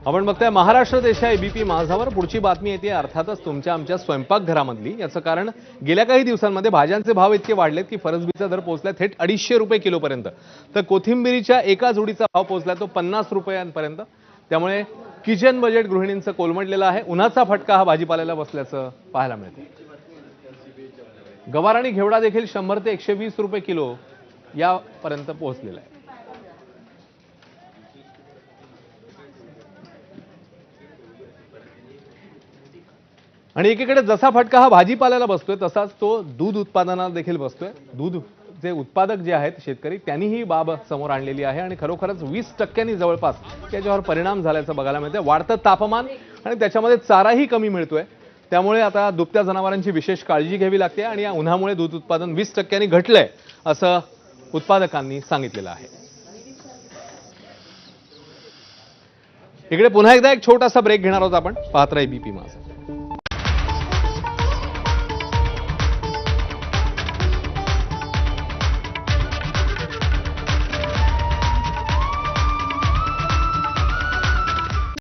आपण बघताय महाराष्ट्र देशा एबीपी माझावर पुढची बातमी येते अर्थातच तुमच्या आमच्या स्वयंपाकघरामधली। याचं कारण गेल्या काही दिवसांमध्ये भाज्यांचे भाव इतके वाढलेत की फरसबीचा दर पोहोचला थेट 250 रुपये किलो पर्यंत, तर कोथिंबीरीच्या एका जोडीचा भाव पोहोचला तो 50 रुपयांपर्यंत। त्यामुळे किचन बजेट गृहिणींचं कोलमडलेलं आहे। उन्हाचा फटका हा भाजीपाल्याला बसल्याचं पाहायला मिळते। गवार आणि घेवडा देखील 100 ते 120 रुपये किलो यापर्यंत पोहोचलेला आहे। आणि एकीकडे जसा फटका हा भाजीपाल्याला बसतोय तसाच तो दूध उत्पादनाला देखील बसतोय। दूध जे उत्पादक जे आहेत शेतकरी त्यांनी ही बाब समोर आणलेली आहे आणि खरोखरच 20% जवळपास त्याच्यावर परिणाम झाल्याचं बघायला मिळतंय। वाढतं तापमान आणि त्याच्यामध्ये चाराही कमी मिळतोय, त्यामुळे आता दुभत्या जनावरांची विशेष काळजी घ्यावी लागते आणि या उन्हामुळे दूध उत्पादन 20% घटलंय असं उत्पादकांनी सांगितलेलं आहे। इकडे पुन्हा एकदा एक छोटासा ब्रेक घेणार आहोत आपण। पाहत राहा एबीपी माझा।